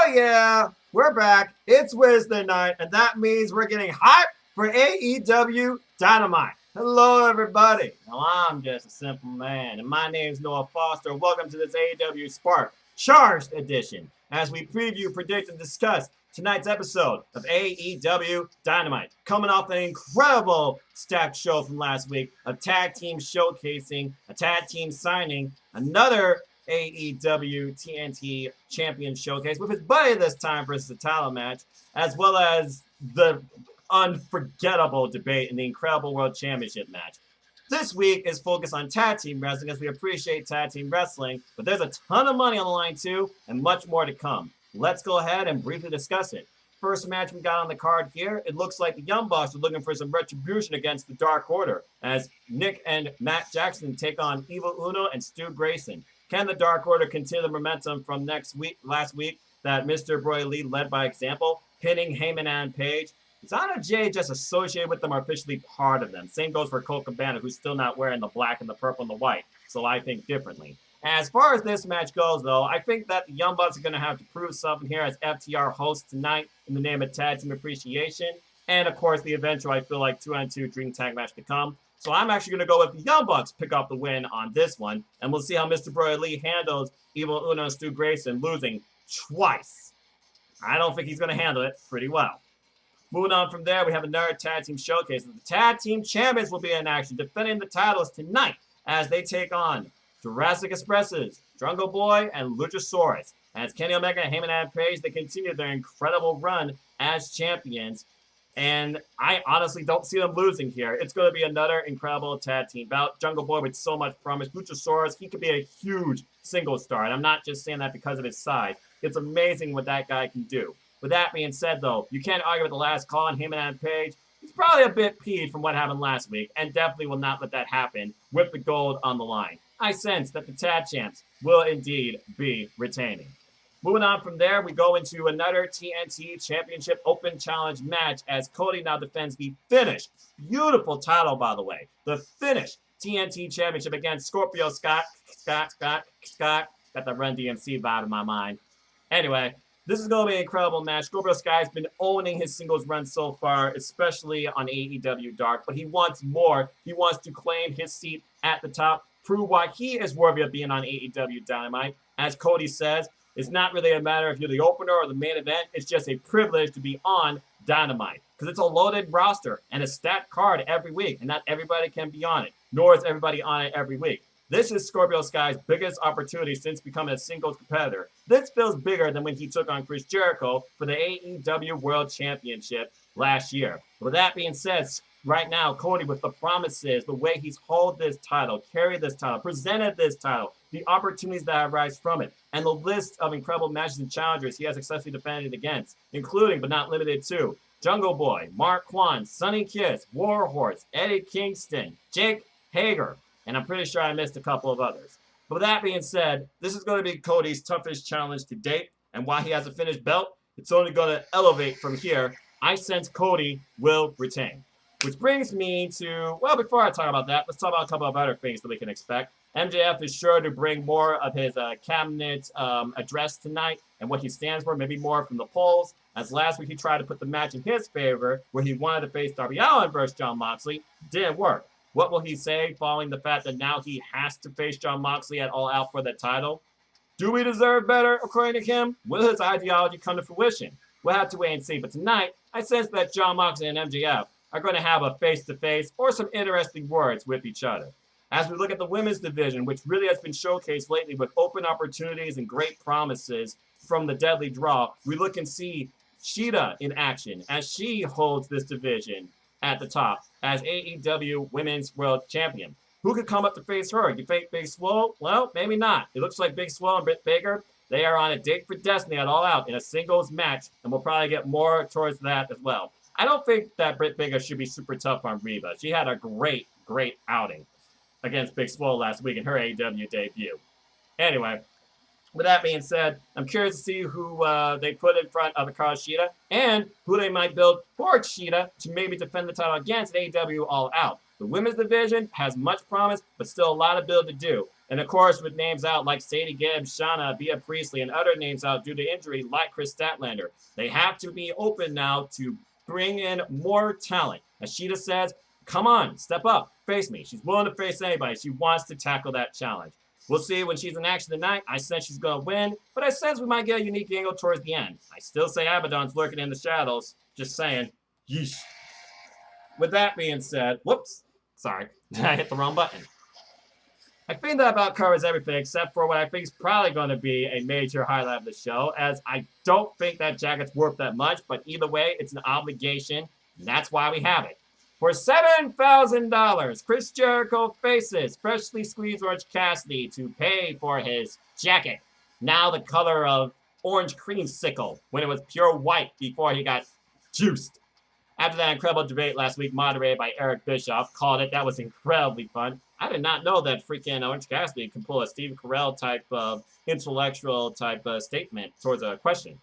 Oh yeah, we're back. It's Wednesday night, and that means we're getting hyped for AEW Dynamite. Hello, everybody. Now, I'm just a simple man, and my name's Noah Foster. Welcome to this AEWSPARK Charged edition, as we preview, predict, and discuss tonight's episode of AEW Dynamite. Coming off an incredible stacked show from last week, a tag team showcasing, a tag team signing, another AEW TNT Champion Showcase with his buddy this time versus a title match, as well as the unforgettable debate in the Incredible World Championship match. This week is focused on tag team wrestling as we appreciate tag team wrestling, but there's a ton of money on the line too, and much more to come. Let's go ahead and briefly discuss it. First match we got on the card here, it looks like the Young Bucks are looking for some retribution against the Dark Order, as Nick and Matt Jackson take on Evil Uno and Stu Grayson. Can the Dark Order continue the momentum from last week that Mr. Brodie Lee led by example, pinning Heyman and Page? Is Anna Jay just associated with them or officially part of them? Same goes for Colt Cabana, who's still not wearing the black and the purple and the white, so I think differently. As far as this match goes, though, I think that the Young Bucks are going to have to prove something here as FTR hosts tonight in the name of Tag Team Appreciation. And, of course, the eventual, I feel like, 2-on-2 Dream Tag match to come. So I'm actually going to go with the Young Bucks pick up the win on this one. And we'll see how Mr. Brodie Lee handles Evil Uno and Stu Grayson losing twice. I don't think he's going to handle it pretty well. Moving on from there, we have another tag team showcase. The tag team champions will be in action, defending the titles tonight as they take on Jurassic Express's Jungle Boy and Luchasaurus. As Kenny Omega and Heyman and Page, they continue their incredible run as champions. And I honestly don't see them losing here. It's going to be another incredible tag team bout. Jungle Boy with so much promise. Luchasaurus, he could be a huge single star. And I'm not just saying that because of his size. It's amazing what that guy can do. With that being said, though, you can't argue with the last call on Heyman and Page. He's probably a bit peeved from what happened last week and definitely will not let that happen with the gold on the line. I sense that the tag champs will indeed be retaining. Moving on from there, we go into another TNT Championship Open Challenge match as Cody now defends the Finnish, beautiful title, by the way, the Finnish TNT Championship against Scorpio Scott. Got the Run DMC vibe in my mind. Anyway, this is going to be an incredible match. Scorpio Sky's been owning his singles run so far, especially on AEW Dark, but he wants more. He wants to claim his seat at the top, prove why he is worthy of being on AEW Dynamite. As Cody says, it's not really a matter if you're the opener or the main event. It's just a privilege to be on Dynamite because it's a loaded roster and a stacked card every week, and not everybody can be on it, nor is everybody on it every week. This is Scorpio Sky's biggest opportunity since becoming a singles competitor. This feels bigger than when he took on Chris Jericho for the AEW World Championship last year. With that being said, right now, Cody, with the promises, the way he's held this title, carried this title, presented this title, the opportunities that arise from it, and the list of incredible matches and challengers he has successfully defended against, including but not limited to Jungle Boy, Mark Quinn, Sonny Kiss, Warhorse, Eddie Kingston, Jake Hager, and I'm pretty sure I missed a couple of others. But with that being said, this is going to be Cody's toughest challenge to date, and while he has a finished belt, it's only going to elevate from here. I sense Cody will retain. Which brings me to, well, before I talk about that, let's talk about a couple of other things that we can expect. MJF is sure to bring more of his cabinet address tonight and what he stands for, maybe more from the polls. As last week he tried to put the match in his favor, where he wanted to face Darby Allin versus Jon Moxley. Didn't work. What will he say following the fact that now he has to face Jon Moxley at All Out for the title? Do we deserve better, according to him? Will his ideology come to fruition? We'll have to wait and see. But tonight, I sense that Jon Moxley and MJF are going to have a face-to-face or some interesting words with each other. As we look at the women's division, which really has been showcased lately with open opportunities and great promises from the Deadly Draw, we look and see Shida in action as she holds this division at the top as AEW Women's World Champion. Who could come up to face her? You think Big Swole? Well, maybe not. It looks like Big Swole and Britt Baker, they are on a date for destiny at All Out in a singles match, and we'll probably get more towards that as well. I don't think that Britt Baker should be super tough on Reba. She had a great outing against Big Swole last week in her AEW debut. Anyway, with that being said, I'm curious to see who they put in front of Hikaru Shida and who they might build for Shida to maybe defend the title against AEW All Out. The women's division has much promise, but still a lot of build to do. And of course, with names out like Sadie Gibbs, Shauna, Bea Priestley, and other names out due to injury like Chris Statlander, they have to be open now to bring in more talent. As Sheeta says, come on, step up, face me. She's willing to face anybody. She wants to tackle that challenge. We'll see when she's in action tonight. I sense she's going to win, but I sense we might get a unique angle towards the end. I still say Abaddon's lurking in the shadows. Just saying. Yeesh. With that being said, whoops, sorry, I hit the wrong button. I think that about covers everything except for what I think is probably going to be a major highlight of the show, as I don't think that jacket's worth that much, but either way, it's an obligation, and that's why we have it. For $7,000, Chris Jericho faces freshly squeezed Orange Cassidy to pay for his jacket, now the color of orange creamsicle when it was pure white before he got juiced. After that incredible debate last week moderated by Eric Bischoff, called it, that was incredibly fun. I did not know that freaking Orange Cassidy can pull a Steve Carell type of intellectual type statement towards a question.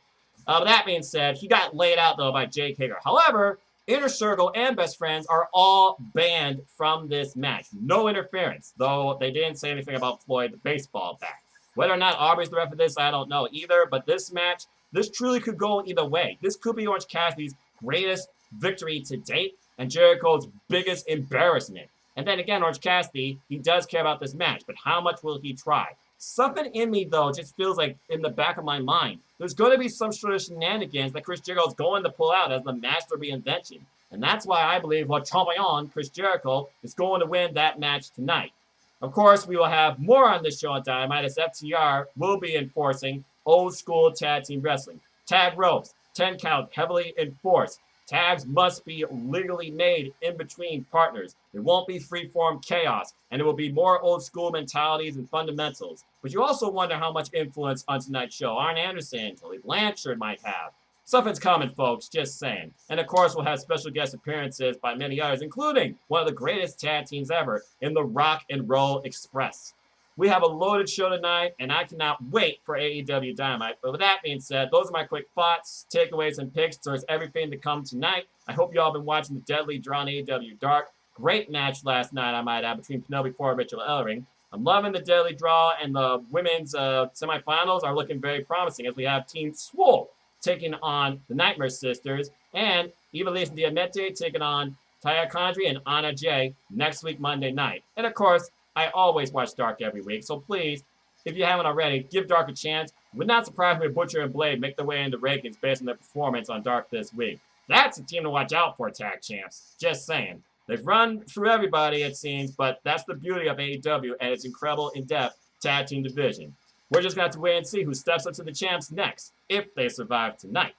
But that being said, he got laid out though by Jake Hager. However, Inner Circle and Best Friends are all banned from this match. No interference, though they didn't say anything about Floyd the baseball bat. Whether or not Aubrey's the ref of this, I don't know either. But this match, this truly could go either way. This could be Orange Cassidy's greatest victory to date and Jericho's biggest embarrassment. And then again, Orange Cassidy, he does care about this match, but how much will he try? Something in me, though, just feels like in the back of my mind, there's going to be some sort of shenanigans that Chris Jericho is going to pull out as the master reinvention. And that's why I believe Le Champion, Chris Jericho, is going to win that match tonight. Of course, we will have more on this show on Dynamite as FTR will be enforcing old school tag team wrestling. Tag ropes, 10 count, heavily enforced. Tags must be legally made in between partners. It won't be free-form chaos, and it will be more old-school mentalities and fundamentals. But you also wonder how much influence on tonight's show Arn Anderson and Tully Blanchard might have. Something's coming, folks, just saying. And of course, we'll have special guest appearances by many others, including one of the greatest tag teams ever in the Rock and Roll Express. We have a loaded show tonight, and I cannot wait for AEW Dynamite. But with that being said, those are my quick thoughts, takeaways, and picks towards everything to come tonight. I hope you all have been watching the Deadly Drawn AEW Dark. Great match last night, I might add, between Penelope Ford and Rachel Ellering. I'm loving the Deadly Draw, and the women's semifinals are looking very promising as we have Team Swole taking on the Nightmare Sisters, and Eva Lisa Diamante taking on Taya Condry and Anna Jay next week, Monday night. And of course, I always watch Dark every week, so please, if you haven't already, give Dark a chance. It would not surprise me if Butcher and Blade make their way into rankings based on their performance on Dark this week. That's a team to watch out for, tag champs. Just saying. They've run through everybody, it seems, but that's the beauty of AEW and its incredible in-depth tag team division. We're just going to have to wait and see who steps up to the champs next, if they survive tonight.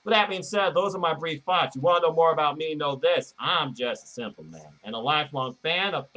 With that being said, those are my brief thoughts. You want to know more about me? Know this. I'm just a simple man and a lifelong fan of ...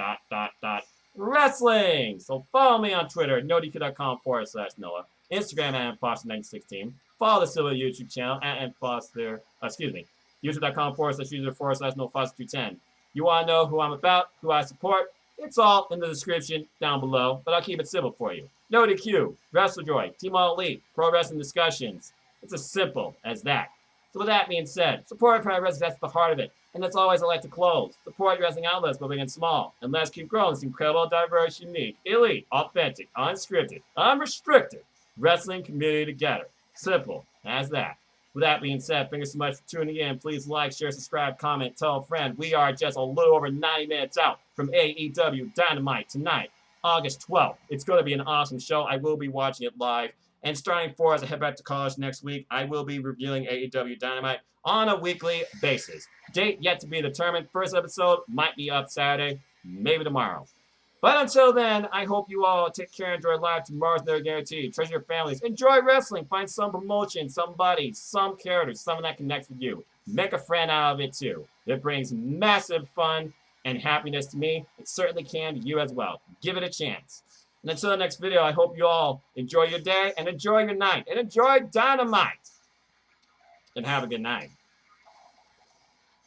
wrestling. So follow me on Twitter, NoDQ.com/Noah, Instagram at Foster1916. Follow the Silver YouTube channel at Foster, YouTube.com/user/NoFoster210. You want to know who I'm about, who I support? It's all in the description down below, but I'll keep it simple for you. NoDQ, WrestleJoy, Team All Elite, Pro Wrestling Discussions. It's as simple as that. So with that being said, support Pride Wrestling, that's the heart of it. And as always, I like to close. Support your wrestling outlets, both big and small. And let's keep growing this incredible, diverse, unique, elite, authentic, unscripted, unrestricted wrestling community together. Simple as that. With that being said, thank you so much for tuning in. Please like, share, subscribe, comment, tell a friend. We are just a little over 90 minutes out from AEW Dynamite tonight, August 12th. It's going to be an awesome show. I will be watching it live. And starting for as I head back to college next week, I will be reviewing AEW Dynamite on a weekly basis. Date yet to be determined. First episode might be up Saturday, maybe tomorrow. But until then, I hope you all take care and enjoy life. Tomorrow's never guaranteed. Treasure your families. Enjoy wrestling. Find some promotion, somebody, some character, someone that connects with you. Make a friend out of it too. It brings massive fun and happiness to me. It certainly can to you as well. Give it a chance. And until the next video, I hope you all enjoy your day and enjoy your night and enjoy Dynamite. And have a good night.